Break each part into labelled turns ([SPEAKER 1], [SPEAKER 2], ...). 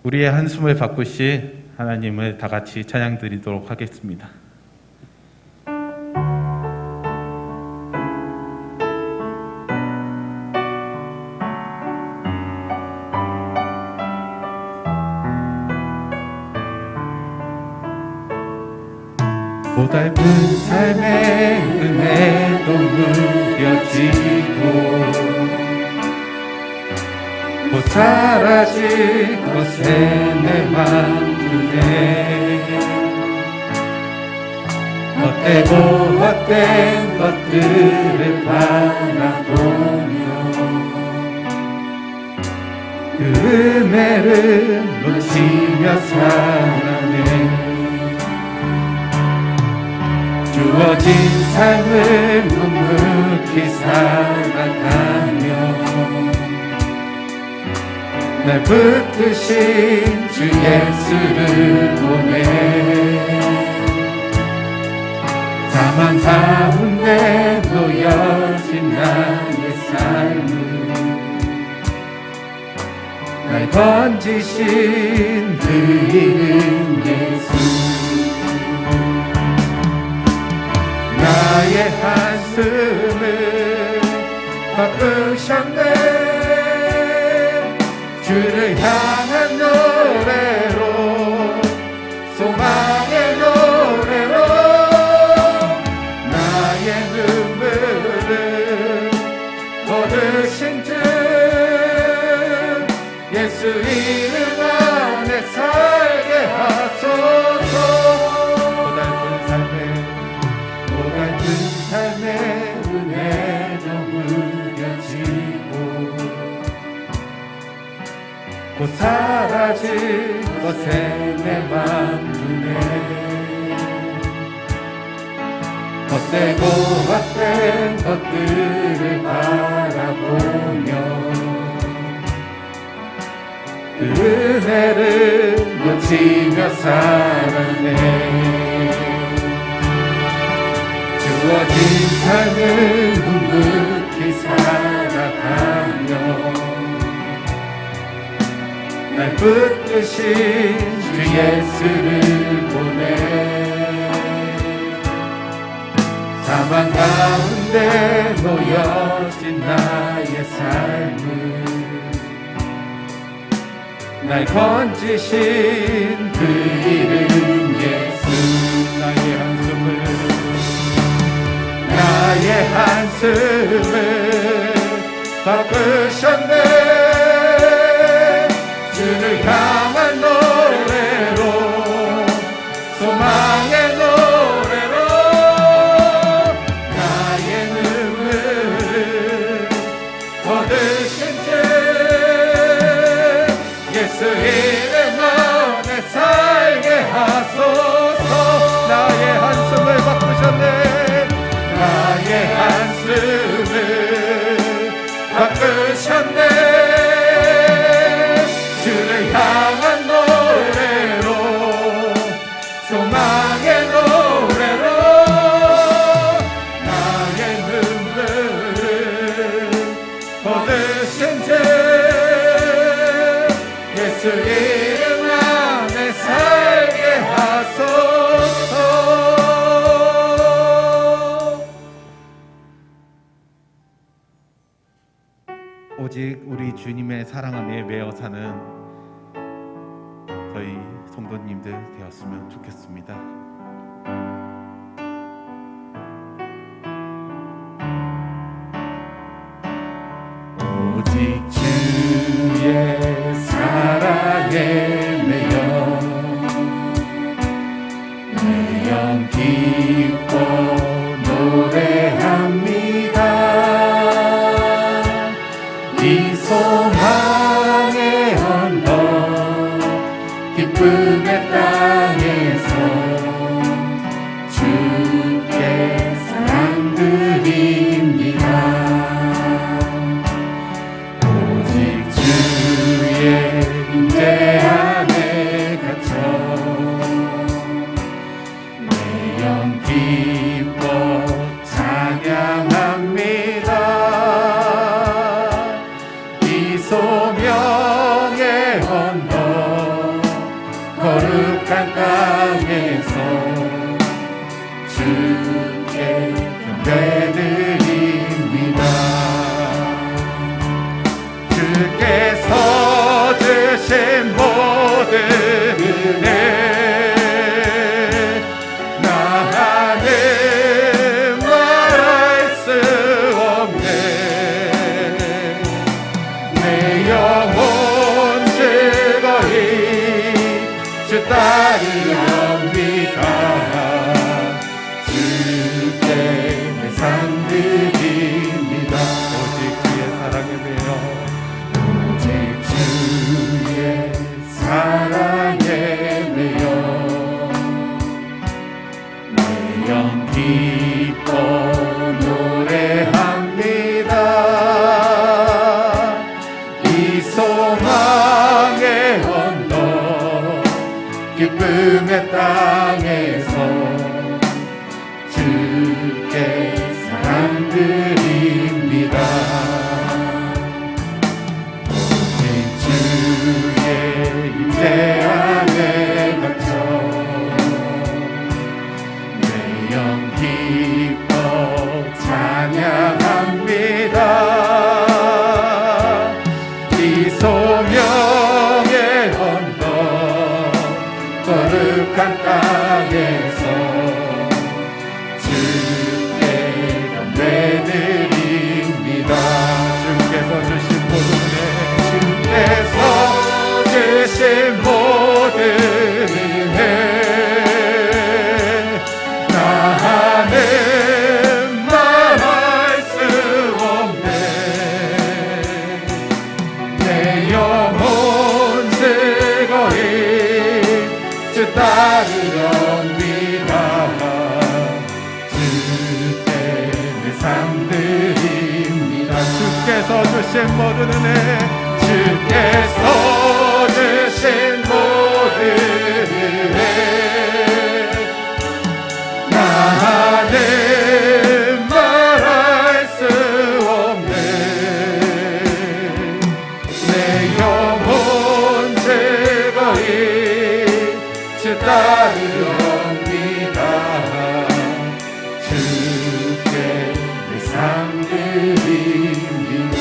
[SPEAKER 1] 우리의 한숨을 바꾸실 하나님을 다 같이 찬양 드리도록 하겠습니다. 고달픈 삶의 은혜도 무뎌지고 곧 사라질 것에 내 맘드네 헛되고 헛된 것들을 바라보며 그 은혜를 놓치며 살아내 주어진 삶을 묵묵히 살아가며 날 붙드신 주 예수를 보내 사망 가운데 놓여진 나의 삶을 날 건지신 그 이름 예수 나의 한숨을 바꾸셨네 주를 향한 노래로 소망의 노래로 나의 눈물을 거두신 주 예수 이름 안에 살게 하소서 고달픈 삶의 은혜도 무뎌지고 곧 사라질 것에 내 맘드네 헛되고 헛된 것들을 바라보며 그 은혜를 놓치며 살아내 주어진 삶을 묵묵히 살아가며 날 붙드신 주 예수를 보내 사망 가운데 놓여진 나의 삶을 날 건지신 그 이름 예수 나의 한숨을 바꾸셨네 주를 향한 노래로 소망의 노래로 나의 눈물을 거두신 주 예수 이름 안에 살게 하소서 나의 한숨을 바꾸셨네 나의 한숨을 바꾸셨네 주를 향한 노래로 소망의 노래로 나의 눈물을 거두신 주 예수 이름 안에 살게 하소서 오직 우리 주님의 사랑 안에 매어 사는 저희 성도님들 되었으면 좋겠습니다. 오직 주의 사랑에 내 영 기뻐 노래합니다. 이 소망의 언덕 기쁨의 땅에서 주께 사랑 드립니다. 오직 주의 임재 안에 갇혀 내 영 기뻐 찬양합니다. 이 소명의 언덕
[SPEAKER 2] 거룩한 땅에서 주께 경배드립니다. 주께서 주신 모든 은혜 나는 말할 수 없네. 내 영혼 즐거이 주 따르렵니다. 주께 내 삶 드립니다. 오직 주의 사랑에 매여 오직 주의 사랑에 매여 내 영 기뻐 노래합니다. 이 소망의 언덕 기쁨의 땅에서 주께 사랑 드립니다. 오직 주의 임재 안에 갇혀 내 영 기뻐 찬양합니다. 이 소명의 언덕 거룩한 땅에서 주께 경배드립니다. 주께서 주신 모든 은혜 주께서 주신 모든 은혜 나는 말할 수 없네. 내 영혼 즐거이 주 따르렵니다. 주께 내 삶 드립니다. 주께서 주신 모든 은혜 주께서 주신 모든 은혜 나는 말할 수 없네. 내 영혼 즐거이 주 따르렵니다. 주께 내 삶 드립니다.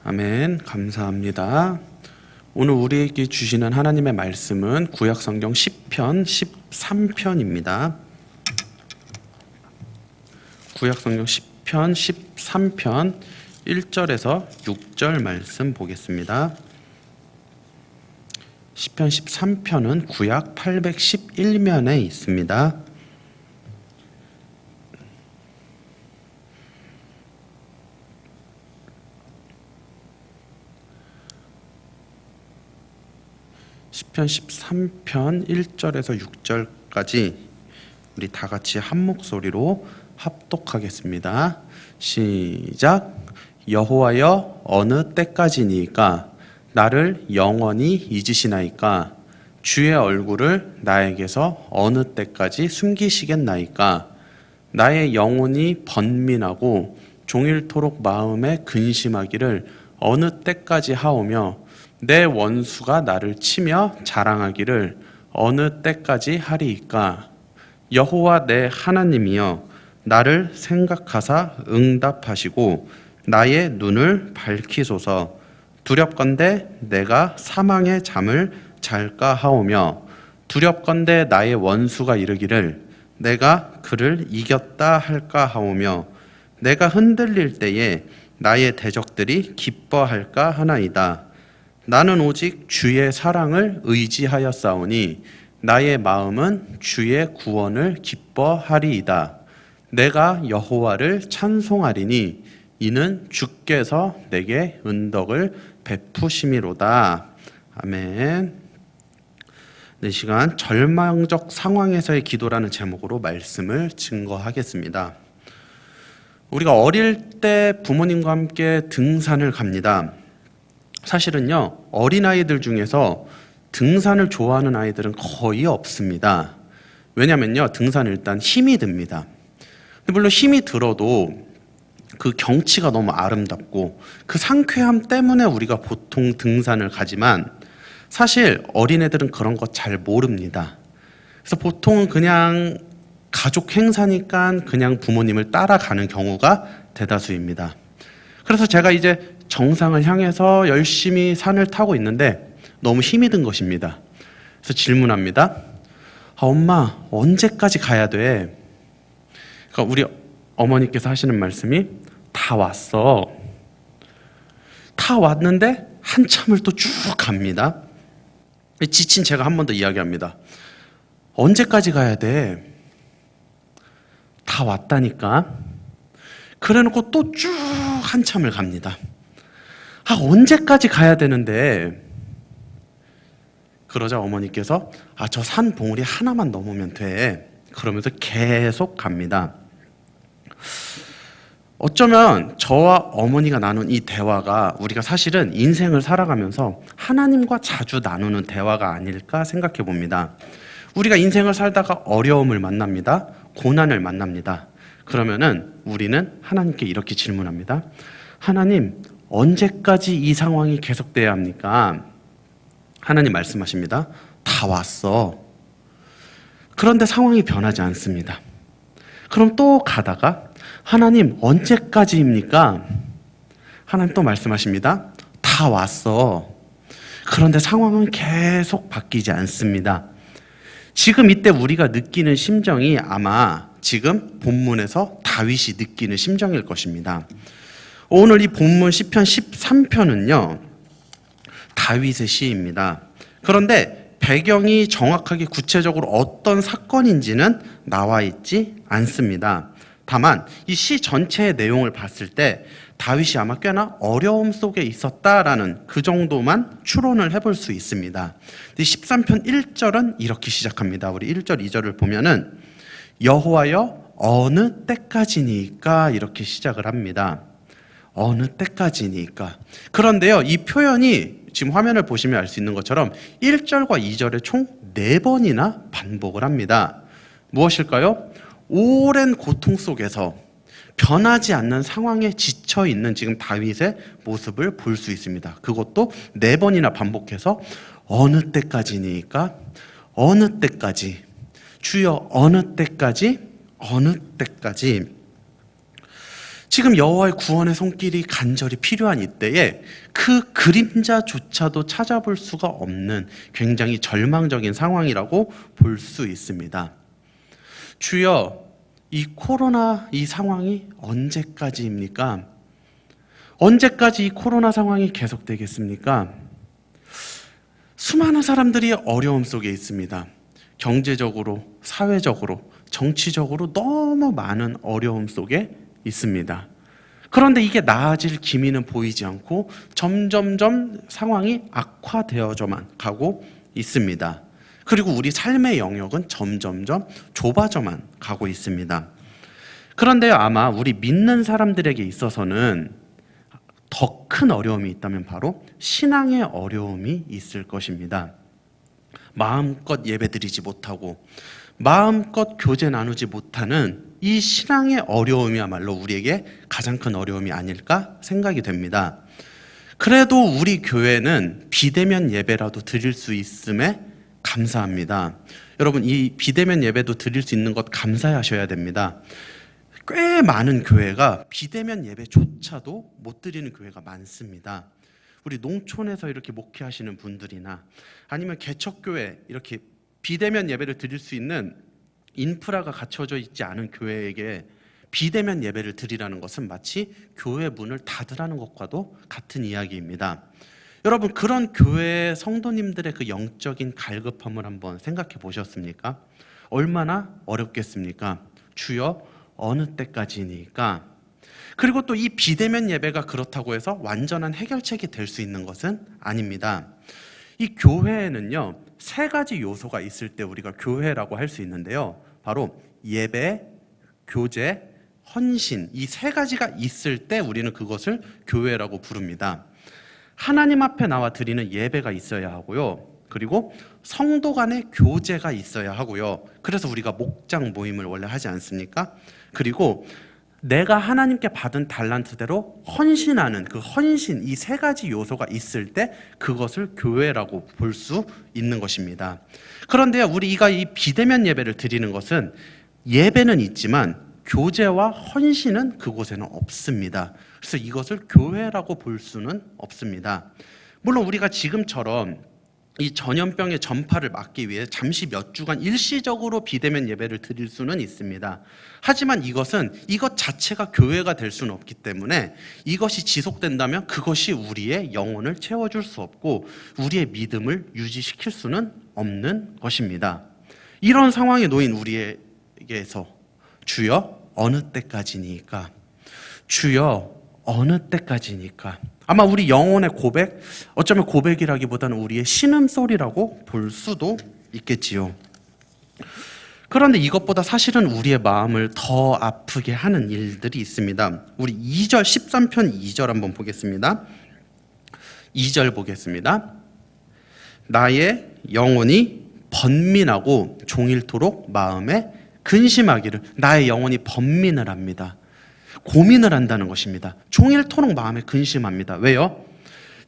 [SPEAKER 3] 아멘. 감사합니다. 오늘 우리에게 주시는 하나님의 말씀은 구약성경 시편 13편입니다. 구약성경 시편 13편 1절에서 6절 말씀 보겠습니다. 시편 13편은 구약 811면에 있습니다. 시편 13편 1절에서 6절까지 우리 다 같이 한 목소리로 합독하겠습니다. 시작. 여호와여 어느 때까지니까 나를 영원히 잊으시나이까 주의 얼굴을 나에게서 어느 때까지 숨기시겠나이까 나의 영혼이 번민하고 종일토록 마음에 근심하기를 어느 때까지 하오며 내 원수가 나를 치며 자랑하기를 어느 때까지 하리이까 여호와 내 하나님이여 나를 생각하사 응답하시고 나의 눈을 밝히소서. 두렵건대 내가 사망의 잠을 잘까 하오며 두렵건대 나의 원수가 이르기를 내가 그를 이겼다 할까 하오며 내가 흔들릴 때에 나의 대적들이 기뻐할까 하나이다. 나는 오직 주의 사랑을 의지하였사오니 나의 마음은 주의 구원을 기뻐하리이다. 내가 여호와를 찬송하리니 이는 주께서 내게 은덕을 베푸심이로다. 아멘. 이 시간 절망적 상황에서의 기도라는 제목으로 말씀을 증거하겠습니다. 우리가 어릴 때 부모님과 함께 등산을 갑니다. 사실은요, 어린아이들 중에서 등산을 좋아하는 아이들은 거의 없습니다. 왜냐면요, 등산은 일단 힘이 듭니다. 물론 힘이 들어도 그 경치가 너무 아름답고 그 상쾌함 때문에 우리가 보통 등산을 가지만 사실 어린애들은 그런 거 잘 모릅니다. 그래서 보통은 그냥 가족 행사니까 그냥 부모님을 따라가는 경우가 대다수입니다. 그래서 제가 이제 정상을 향해서 열심히 산을 타고 있는데 너무 힘이 든 것입니다. 그래서 질문합니다. 엄마, 언제까지 가야 돼? 그러니까 우리 어머니께서 하시는 말씀이 다 왔어. 다 왔는데 한참을 또 쭉 갑니다. 지친 제가 한 번 더 이야기합니다. 언제까지 가야 돼? 다 왔다니까. 그래놓고 또 쭉 한참을 갑니다. 언제까지 가야 되는데? 그러자 어머니께서 저 산 봉우리 하나만 넘으면 돼. 그러면서 계속 갑니다. 어쩌면 저와 어머니가 나눈 이 대화가 우리가 사실은 인생을 살아가면서 하나님과 자주 나누는 대화가 아닐까 생각해 봅니다. 우리가 인생을 살다가 어려움을 만납니다. 고난을 만납니다. 그러면은 우리는 하나님께 이렇게 질문합니다. 하나님, 언제까지 이 상황이 계속돼야 합니까? 하나님 말씀하십니다. 다 왔어. 그런데 상황이 변하지 않습니다. 그럼 또 가다가 하나님, 언제까지입니까? 하나님 또 말씀하십니다. 다 왔어. 그런데 상황은 계속 바뀌지 않습니다. 지금 이때 우리가 느끼는 심정이 아마 지금 본문에서 다윗이 느끼는 심정일 것입니다. 오늘 이 본문 시편 13편은요, 다윗의 시입니다. 그런데 배경이 정확하게 구체적으로 어떤 사건인지는 나와 있지 않습니다. 다만 이 시 전체의 내용을 봤을 때 다윗이 아마 꽤나 어려움 속에 있었다라는 그 정도만 추론을 해볼 수 있습니다. 13편 1절은 이렇게 시작합니다. 우리 1절, 2절을 보면은 여호와여 어느 때까지니까 이렇게 시작을 합니다. 어느 때까지니까. 그런데요, 이 표현이 지금 화면을 보시면 알 수 있는 것처럼 1절과 2절에 총 4번이나 반복을 합니다. 무엇일까요? 오랜 고통 속에서 변하지 않는 상황에 지쳐 있는 지금 다윗의 모습을 볼 수 있습니다. 그것도 4번이나 반복해서 어느 때까지니까, 어느 때까지, 주여 어느 때까지, 어느 때까지. 지금 여호와의 구원의 손길이 간절히 필요한 이때에 그 그림자조차도 찾아볼 수가 없는 굉장히 절망적인 상황이라고 볼 수 있습니다. 주여, 이 코로나 이 상황이 언제까지입니까? 언제까지 이 코로나 상황이 계속되겠습니까? 수많은 사람들이 어려움 속에 있습니다. 경제적으로, 사회적으로, 정치적으로 너무 많은 어려움 속에 있습니다. 그런데 이게 나아질 기미는 보이지 않고 점점점 상황이 악화되어져만 가고 있습니다. 그리고 우리 삶의 영역은 점점점 좁아져만 가고 있습니다. 그런데요, 아마 우리 믿는 사람들에게 있어서는 더 큰 어려움이 있다면 바로 신앙의 어려움이 있을 것입니다. 마음껏 예배드리지 못하고 마음껏 교제 나누지 못하는 이 신앙의 어려움이야말로 우리에게 가장 큰 어려움이 아닐까 생각이 됩니다. 그래도 우리 교회는 비대면 예배라도 드릴 수 있음에 감사합니다. 여러분, 이 비대면 예배도 드릴 수 있는 것 감사하셔야 됩니다. 꽤 많은 교회가 비대면 예배조차도 못 드리는 교회가 많습니다. 우리 농촌에서 이렇게 목회하시는 분들이나 아니면 개척교회 이렇게 비대면 예배를 드릴 수 있는 인프라가 갖춰져 있지 않은 교회에게 비대면 예배를 드리라는 것은 마치 교회 문을 닫으라는 것과도 같은 이야기입니다. 여러분, 그런 교회 성도님들의 그 영적인 갈급함을 한번 생각해 보셨습니까? 얼마나 어렵겠습니까? 주여 어느 때까지니까. 그리고 또 이 비대면 예배가 그렇다고 해서 완전한 해결책이 될 수 있는 것은 아닙니다. 이 교회에는요, 3가지 요소가 있을 때 우리가 교회라고 할 수 있는데요. 바로 예배, 교제, 헌신, 이 3가지가 있을 때 우리는 그것을 교회라고 부릅니다. 하나님 앞에 나와 드리는 예배가 있어야 하고요. 그리고 성도 간의 교제가 있어야 하고요. 그래서 우리가 목장 모임을 원래 하지 않습니까? 그리고 내가 하나님께 받은 달란트대로 헌신하는 그 헌신, 이 세 가지 요소가 있을 때 그것을 교회라고 볼 수 있는 것입니다. 그런데요, 우리가 이 비대면 예배를 드리는 것은 예배는 있지만 교제와 헌신은 그곳에는 없습니다. 그래서 이것을 교회라고 볼 수는 없습니다. 물론 우리가 지금처럼 이 전염병의 전파를 막기 위해 잠시 몇 주간 일시적으로 비대면 예배를 드릴 수는 있습니다. 하지만 이것 자체가 교회가 될 수는 없기 때문에 이것이 지속된다면 그것이 우리의 영혼을 채워줄 수 없고 우리의 믿음을 유지시킬 수는 없는 것입니다. 이런 상황에 놓인 우리에게서 주여 어느 때까지니까? 주여 어느 때까지니까? 아마 우리 영혼의 고백, 어쩌면 고백이라기보다는 우리의 신음소리라고 볼 수도 있겠지요. 그런데 이것보다 사실은 우리의 마음을 더 아프게 하는 일들이 있습니다. 우리 2절, 13편 2절 한번 보겠습니다. 2절 보겠습니다. 나의 영혼이 번민하고 종일토록 마음에 근심하기를. 나의 영혼이 번민을 합니다. 고민을 한다는 것입니다. 종일토록 마음에 근심합니다. 왜요?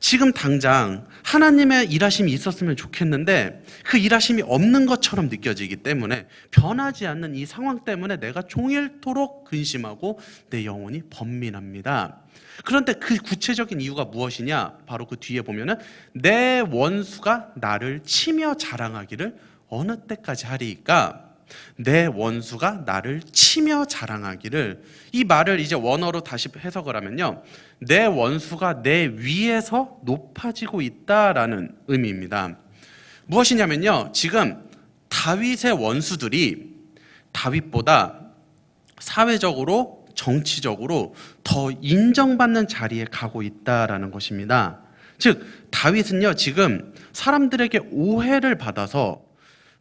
[SPEAKER 3] 지금 당장 하나님의 일하심이 있었으면 좋겠는데 그 일하심이 없는 것처럼 느껴지기 때문에 변하지 않는 이 상황 때문에 내가 종일토록 근심하고 내 영혼이 번민합니다. 그런데 그 구체적인 이유가 무엇이냐? 바로 그 뒤에 보면은 내 원수가 나를 치며 자랑하기를 어느 때까지 하리이까? 내 원수가 나를 치며 자랑하기를. 이 말을 이제 원어로 다시 해석을 하면요, 내 원수가 내 위에서 높아지고 있다라는 의미입니다. 무엇이냐면요, 지금 다윗의 원수들이 다윗보다 사회적으로 정치적으로 더 인정받는 자리에 가고 있다라는 것입니다. 즉 다윗은요, 지금 사람들에게 오해를 받아서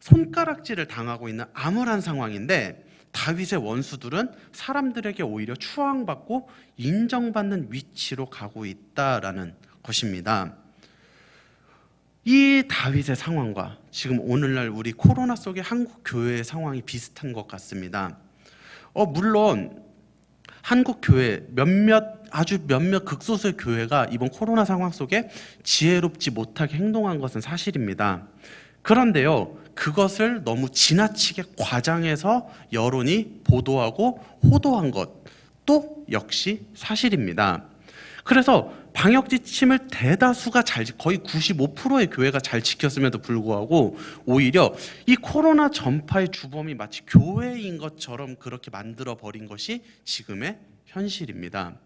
[SPEAKER 3] 손가락질을 당하고 있는 암울한 상황인데 다윗의 원수들은 사람들에게 오히려 추앙받고 인정받는 위치로 가고 있다라는 것입니다. 이 다윗의 상황과 지금 오늘날 우리 코로나 속의 한국 교회의 상황이 비슷한 것 같습니다. 물론 한국 교회 몇몇 극소수의 교회가 이번 코로나 상황 속에 지혜롭지 못하게 행동한 것은 사실입니다. 그런데요, 그것을 너무 지나치게 과장해서 여론이 보도하고 호도한 것도 역시 사실입니다. 그래서 방역 지침을 대다수가 거의 95%의 교회가 잘 지켰음에도 불구하고 오히려 이 코로나 전파의 주범이 마치 교회인 것처럼 그렇게 만들어 버린 것이 지금의 현실입니다.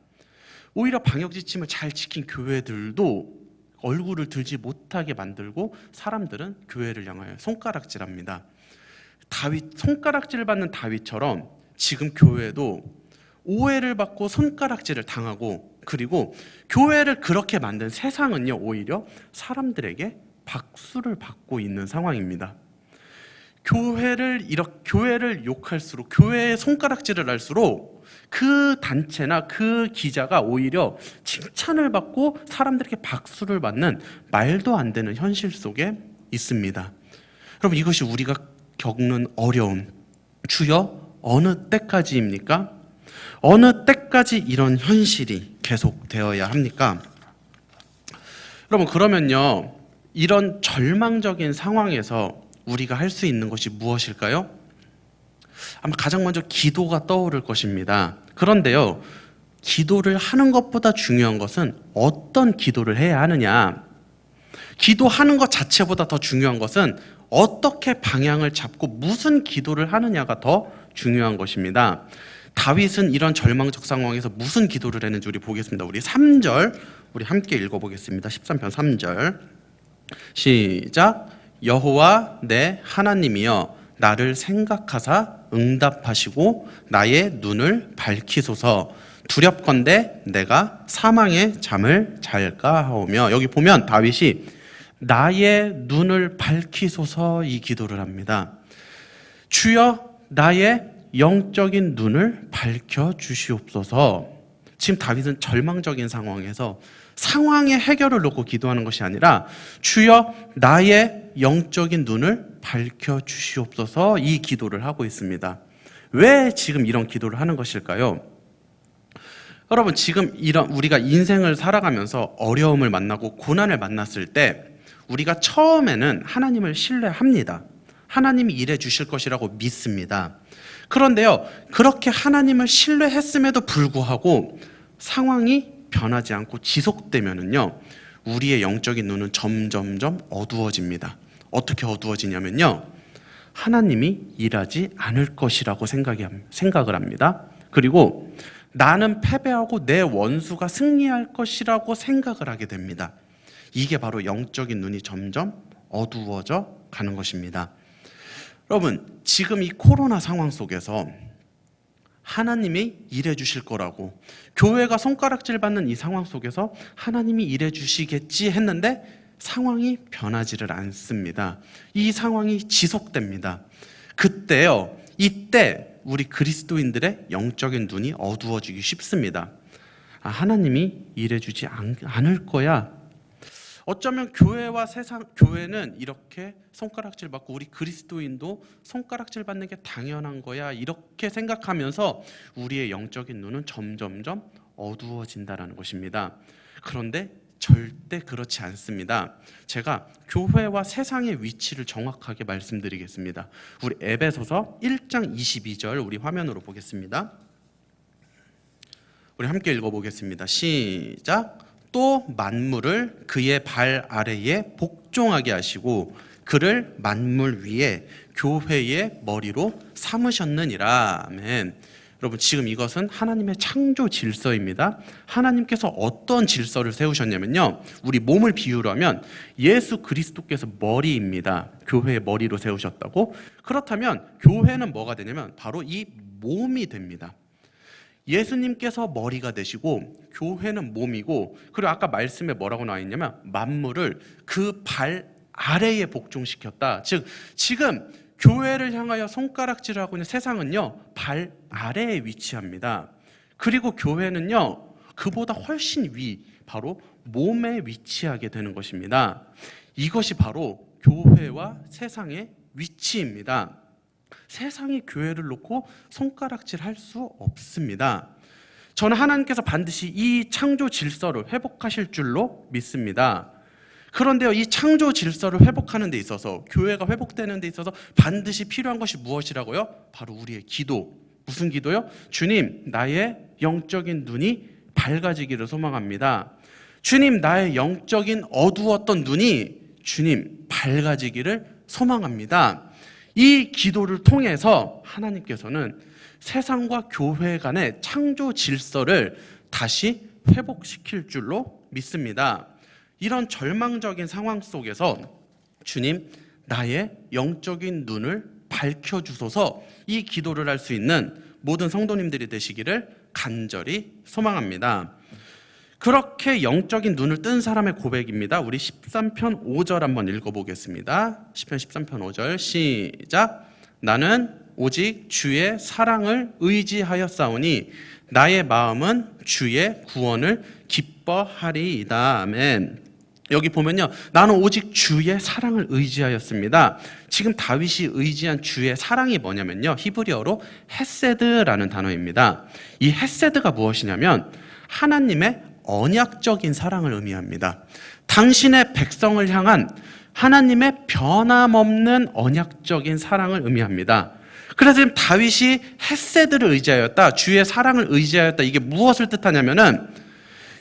[SPEAKER 3] 오히려 방역 지침을 잘 지킨 교회들도 얼굴을 들지 못하게 만들고 사람들은 교회를 향하여 손가락질합니다. 손가락질을 받는 다윗처럼 지금 교회도 오해를 받고 손가락질을 당하고, 그리고 교회를 그렇게 만든 세상은요, 오히려 사람들에게 박수를 받고 있는 상황입니다. 교회를 욕할수록, 교회에 손가락질을 할수록 그 단체나 그 기자가 오히려 칭찬을 받고 사람들에게 박수를 받는 말도 안 되는 현실 속에 있습니다. 여러분, 이것이 우리가 겪는 어려움, 주여 어느 때까지입니까? 어느 때까지 이런 현실이 계속되어야 합니까? 여러분, 그러면요, 이런 절망적인 상황에서 우리가 할 수 있는 것이 무엇일까요? 아마 가장 먼저 기도가 떠오를 것입니다. 그런데요, 기도를 하는 것보다 중요한 것은 어떤 기도를 해야 하느냐. 기도하는 것 자체보다 더 중요한 것은 어떻게 방향을 잡고 무슨 기도를 하느냐가 더 중요한 것입니다. 다윗은 이런 절망적 상황에서 무슨 기도를 했는지 우리 보겠습니다. 우리 3절 우리 함께 읽어보겠습니다. 13편 3절 시작. 여호와 내 하나님이여 나를 생각하사 응답하시고 나의 눈을 밝히소서. 두렵건대 내가 사망의 잠을 잘까 하오며. 여기 보면 다윗이 나의 눈을 밝히소서 이 기도를 합니다. 주여 나의 영적인 눈을 밝혀주시옵소서. 지금 다윗은 절망적인 상황에서 상황의 해결을 놓고 기도하는 것이 아니라 주여 나의 영적인 눈을 밝혀주시옵소서 이 기도를 하고 있습니다. 왜 지금 이런 기도를 하는 것일까요? 여러분, 지금 이런 우리가 인생을 살아가면서 어려움을 만나고 고난을 만났을 때 우리가 처음에는 하나님을 신뢰합니다. 하나님이 일해 주실 것이라고 믿습니다. 그런데요, 그렇게 하나님을 신뢰했음에도 불구하고 상황이 변하지 않고 지속되면은요, 우리의 영적인 눈은 점점점 어두워집니다. 어떻게 어두워지냐면요, 하나님이 일하지 않을 것이라고 생각을 합니다. 그리고 나는 패배하고 내 원수가 승리할 것이라고 생각을 하게 됩니다. 이게 바로 영적인 눈이 점점 어두워져 가는 것입니다. 여러분, 지금 이 코로나 상황 속에서 하나님이 일해 주실 거라고, 교회가 손가락질 받는 이 상황 속에서 하나님이 일해 주시겠지 했는데 상황이 변하지를 않습니다. 이 상황이 지속됩니다. 그때요, 이때 우리 그리스도인들의 영적인 눈이 어두워지기 쉽습니다. 아, 하나님이 일해 주지 않을 거야. 어쩌면 교회와 세상, 교회는 이렇게 손가락질 받고 우리 그리스도인도 손가락질 받는 게 당연한 거야, 이렇게 생각하면서 우리의 영적인 눈은 점점점 어두워진다는 것입니다. 그런데 절대 그렇지 않습니다. 제가 교회와 세상의 위치를 정확하게 말씀드리겠습니다. 우리 에베소서 1장 22절 우리 화면으로 보겠습니다. 우리 함께 읽어보겠습니다. 시작. 또 만물을 그의 발 아래에 복종하게 하시고 그를 만물 위에 교회의 머리로 삼으셨느니라. 아멘. 여러분, 지금 이것은 하나님의 창조 질서입니다. 하나님께서 어떤 질서를 세우셨냐면요, 우리 몸을 비유로 하면 예수 그리스도께서 머리입니다. 교회의 머리로 세우셨다고? 그렇다면 교회는 뭐가 되냐면 바로 이 몸이 됩니다. 예수님께서 머리가 되시고 교회는 몸이고, 그리고 아까 말씀에 뭐라고 나와 있냐면 만물을 그 발 아래에 복종시켰다. 즉 지금 교회를 향하여 손가락질하고 있는 세상은요, 발 아래에 위치합니다. 그리고 교회는요, 그보다 훨씬 위, 바로 몸에 위치하게 되는 것입니다. 이것이 바로 교회와 세상의 위치입니다. 세상이 교회를 놓고 손가락질할 수 없습니다. 저는 하나님께서 반드시 이 창조 질서를 회복하실 줄로 믿습니다. 그런데요, 이 창조 질서를 회복하는 데 있어서, 교회가 회복되는 데 있어서 반드시 필요한 것이 무엇이라고요? 바로 우리의 기도. 무슨 기도요? 주님, 나의 영적인 눈이 밝아지기를 소망합니다. 주님, 나의 영적인 어두웠던 눈이 주님 밝아지기를 소망합니다. 이 기도를 통해서 하나님께서는 세상과 교회 간의 창조 질서를 다시 회복시킬 줄로 믿습니다. 이런 절망적인 상황 속에서 주님, 나의 영적인 눈을 밝혀주소서, 이 기도를 할 수 있는 모든 성도님들이 되시기를 간절히 소망합니다. 그렇게 영적인 눈을 뜬 사람의 고백입니다. 우리 13편 5절 한번 읽어보겠습니다. 시편 13편 5절 시작. 나는 오직 주의 사랑을 의지하였사오니 나의 마음은 주의 구원을 기뻐하리이다. 아멘. 여기 보면요, 나는 오직 주의 사랑을 의지하였습니다. 지금 다윗이 의지한 주의 사랑이 뭐냐면요, 히브리어로 헤세드라는 단어입니다. 이 헤세드가 무엇이냐면 하나님의 언약적인 사랑을 의미합니다. 당신의 백성을 향한 하나님의 변함없는 언약적인 사랑을 의미합니다. 그래서 지금 다윗이 헤세드를 의지하였다, 주의 사랑을 의지하였다, 이게 무엇을 뜻하냐면은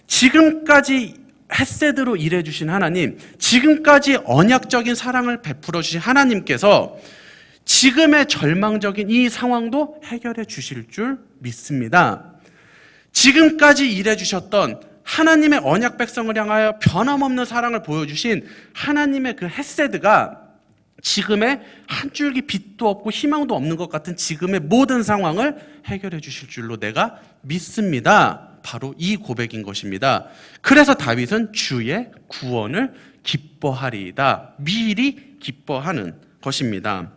[SPEAKER 3] 지금까지 헤세드로 일해주신 하나님, 지금까지 언약적인 사랑을 베풀어 주신 하나님께서 지금의 절망적인 이 상황도 해결해 주실 줄 믿습니다. 지금까지 일해주셨던 하나님의 언약 백성을 향하여 변함없는 사랑을 보여주신 하나님의 그 헤세드가 지금의 한 줄기 빛도 없고 희망도 없는 것 같은 지금의 모든 상황을 해결해 주실 줄로 내가 믿습니다. 바로 이 고백인 것입니다. 그래서 다윗은 주의 구원을 기뻐하리이다, 미리 기뻐하는 것입니다.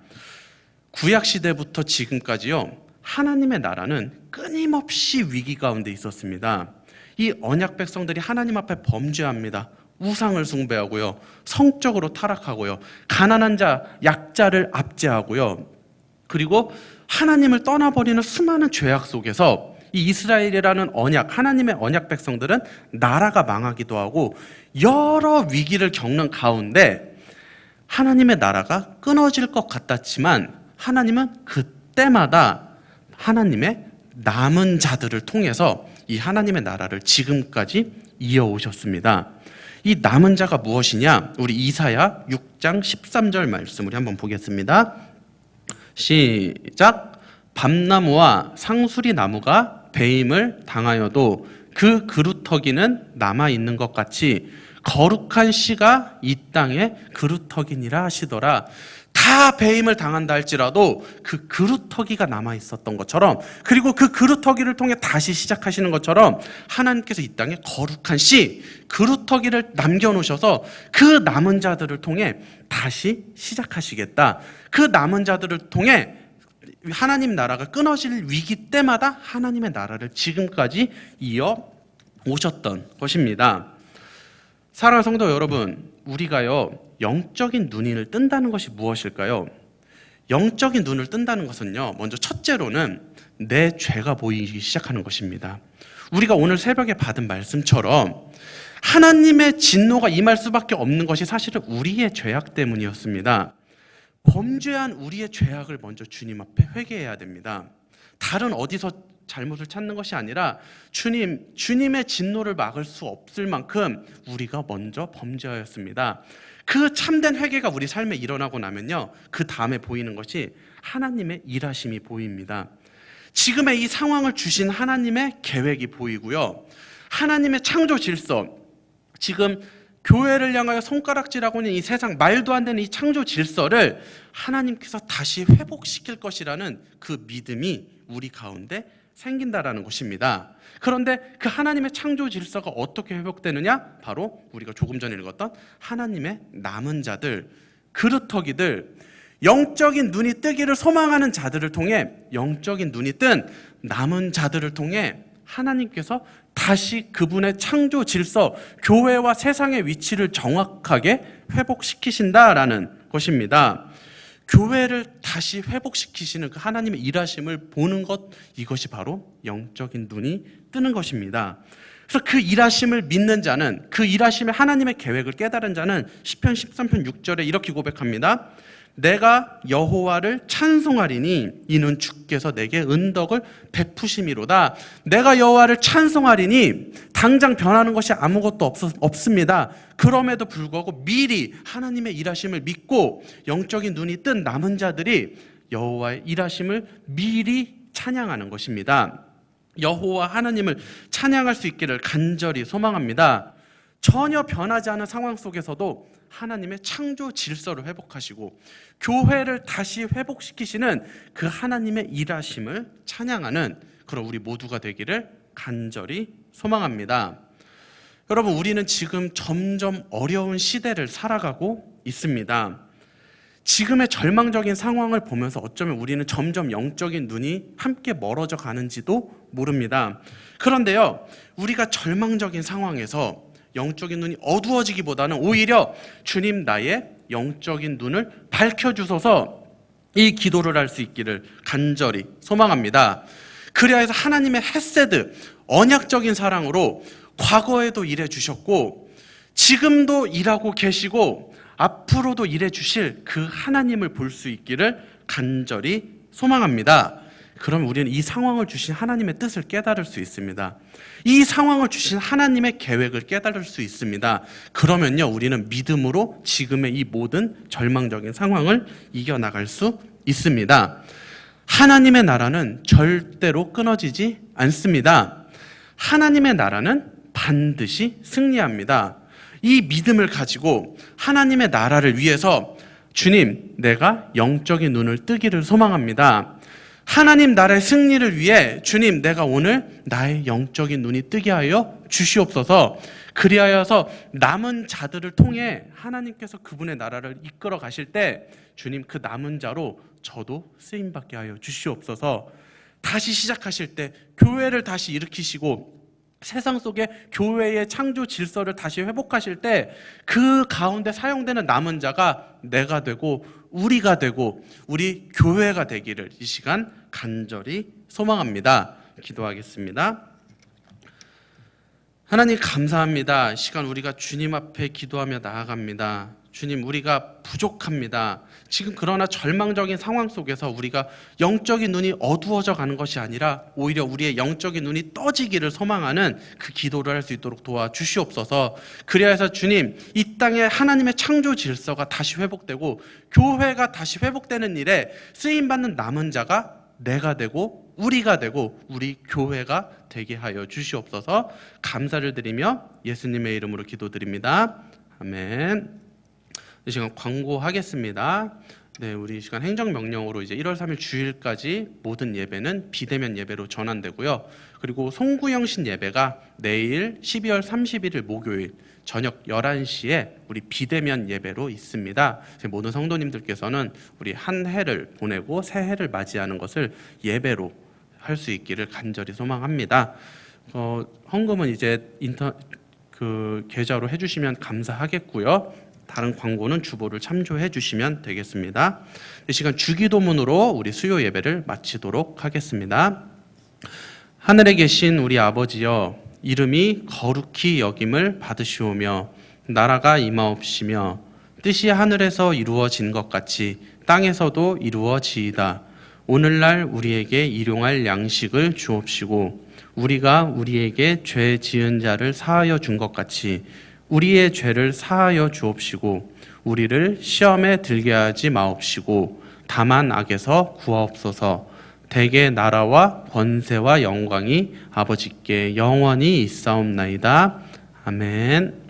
[SPEAKER 3] 구약시대부터 지금까지요, 하나님의 나라는 끊임없이 위기 가운데 있었습니다. 이 언약 백성들이 하나님 앞에 범죄합니다. 우상을 숭배하고요, 성적으로 타락하고요, 가난한 자, 약자를 압제하고요, 그리고 하나님을 떠나버리는 수많은 죄악 속에서 이 이스라엘이라는 언약, 하나님의 언약 백성들은 나라가 망하기도 하고 여러 위기를 겪는 가운데 하나님의 나라가 끊어질 것 같았지만 하나님은 그때마다 하나님의 남은 자들을 통해서 이 하나님의 나라를 지금까지 이어오셨습니다. 이 남은 자가 무엇이냐? 우리 이사야 6장 13절 말씀 우리 한번 보겠습니다. 시작. 밤나무와 상수리 나무가 배임을 당하여도 그 그루터기는 남아있는 것 같이 거룩한 씨가 이 땅에 그루터기니라 하시더라. 다 배임을 당한다 할지라도 그 그루터기가 남아있었던 것처럼, 그리고 그 그루터기를 통해 다시 시작하시는 것처럼 하나님께서 이 땅에 거룩한 씨, 그루터기를 남겨놓으셔서 그 남은 자들을 통해 다시 시작하시겠다. 그 남은 자들을 통해 하나님 나라가 끊어질 위기 때마다 하나님의 나라를 지금까지 이어 오셨던 것입니다. 사랑하는 성도 여러분, 우리가요 영적인 눈을 뜬다는 것이 무엇일까요? 영적인 눈을 뜬다는 것은요, 먼저 첫째로는 내 죄가 보이기 시작하는 것입니다. 우리가 오늘 새벽에 받은 말씀처럼 하나님의 진노가 임할 수밖에 없는 것이 사실은 우리의 죄악 때문이었습니다. 범죄한 우리의 죄악을 먼저 주님 앞에 회개해야 됩니다. 다른 어디서 잘못을 찾는 것이 아니라 주님의 진노를 막을 수 없을 만큼 우리가 먼저 범죄하였습니다. 그 참된 회개가 우리 삶에 일어나고 나면요, 그 다음에 보이는 것이 하나님의 일하심이 보입니다. 지금의 이 상황을 주신 하나님의 계획이 보이고요, 하나님의 창조 질서, 지금 교회를 향하여 손가락질하고 있는 이 세상 말도 안 되는 이 창조 질서를 하나님께서 다시 회복시킬 것이라는 그 믿음이 우리 가운데 생긴다라는 것입니다. 그런데 그 하나님의 창조 질서가 어떻게 회복되느냐? 바로 우리가 조금 전에 읽었던 하나님의 남은 자들, 그루터기들, 영적인 눈이 뜨기를 소망하는 자들을 통해, 영적인 눈이 뜬 남은 자들을 통해 하나님께서 다시 그분의 창조 질서, 교회와 세상의 위치를 정확하게 회복시키신다라는 것입니다. 교회를 다시 회복시키시는 그 하나님의 일하심을 보는 것, 이것이 바로 영적인 눈이 뜨는 것입니다. 그래서 그 일하심을 믿는 자는, 그 일하심의 하나님의 계획을 깨달은 자는 시편 13편 6절에 이렇게 고백합니다. 내가 여호와를 찬송하리니 이는 주께서 내게 은덕을 베푸심이로다. 내가 여호와를 찬송하리니 당장 변하는 것이 아무것도 없습니다. 그럼에도 불구하고 미리 하나님의 일하심을 믿고 영적인 눈이 뜬 남은 자들이 여호와의 일하심을 미리 찬양하는 것입니다. 여호와 하나님을 찬양할 수 있기를 간절히 소망합니다. 전혀 변하지 않은 상황 속에서도 하나님의 창조 질서를 회복하시고 교회를 다시 회복시키시는 그 하나님의 일하심을 찬양하는 그런 우리 모두가 되기를 간절히 소망합니다. 여러분, 우리는 지금 점점 어려운 시대를 살아가고 있습니다. 지금의 절망적인 상황을 보면서 어쩌면 우리는 점점 영적인 눈이 함께 멀어져 가는지도 모릅니다. 그런데요, 우리가 절망적인 상황에서 영적인 눈이 어두워지기보다는 오히려 주님 나의 영적인 눈을 밝혀주소서, 이 기도를 할 수 있기를 간절히 소망합니다. 그래야 해서 하나님의 헤세드, 언약적인 사랑으로 과거에도 일해 주셨고 지금도 일하고 계시고 앞으로도 일해 주실 그 하나님을 볼 수 있기를 간절히 소망합니다. 그럼 우리는 이 상황을 주신 하나님의 뜻을 깨달을 수 있습니다. 이 상황을 주신 하나님의 계획을 깨달을 수 있습니다. 그러면요, 우리는 믿음으로 지금의 이 모든 절망적인 상황을 이겨나갈 수 있습니다. 하나님의 나라는 절대로 끊어지지 않습니다. 하나님의 나라는 반드시 승리합니다. 이 믿음을 가지고 하나님의 나라를 위해서 주님, 내가 영적인 눈을 뜨기를 소망합니다. 하나님 나라의 승리를 위해 주님, 내가 오늘 나의 영적인 눈이 뜨게 하여 주시옵소서. 그리하여서 남은 자들을 통해 하나님께서 그분의 나라를 이끌어 가실 때 주님, 그 남은 자로 저도 쓰임받게 하여 주시옵소서. 다시 시작하실 때 교회를 다시 일으키시고 세상 속에 교회의 창조 질서를 다시 회복하실 때 그 가운데 사용되는 남은 자가 내가 되고 우리가 되고 우리 교회가 되기를 이 시간 간절히 소망합니다. 기도하겠습니다. 하나님 감사합니다. 이 시간 우리가 주님 앞에 기도하며 나아갑니다. 주님, 우리가 부족합니다. 지금 그러나 절망적인 상황 속에서 우리가 영적인 눈이 어두워져 가는 것이 아니라 오히려 우리의 영적인 눈이 떠지기를 소망하는 그 기도를 할 수 있도록 도와주시옵소서. 그래야 해서 주님, 이 땅에 하나님의 창조 질서가 다시 회복되고 교회가 다시 회복되는 일에 쓰임받는 남은 자가 내가 되고 우리가 되고 우리 교회가 되게 하여 주시옵소서. 감사를 드리며 예수님의 이름으로 기도드립니다. 아멘. 이 시간 광고하겠습니다. 네, 우리 이 시간 행정명령으로 이제 1월 3일 주일까지 모든 예배는 비대면 예배로 전환되고요. 그리고 송구영신 예배가 내일 12월 31일 목요일 저녁 11시에 우리 비대면 예배로 있습니다. 모든 성도님들께서는 우리 한 해를 보내고 새 해를 맞이하는 것을 예배로 할 수 있기를 간절히 소망합니다. 헌금은 이제 계좌로 해주시면 감사하겠고요. 다른 광고는 주보를 참조해 주시면 되겠습니다. 이 시간 주기도문으로 우리 수요 예배를 마치도록 하겠습니다. 하늘에 계신 우리 아버지여, 이름이 거룩히 여김을 받으시오며 나라가 임하옵시며 뜻이 하늘에서 이루어진 것 같이 땅에서도 이루어지이다. 오늘날 우리에게 일용할 양식을 주옵시고 우리가 우리에게 죄 지은 자를 사하여 준 것 같이 우리의 죄를 사하여 주옵시고 우리를 시험에 들게 하지 마옵시고 다만 악에서 구하옵소서. 대개 나라와 권세와 영광이 아버지께 영원히 있사옵나이다. 아멘.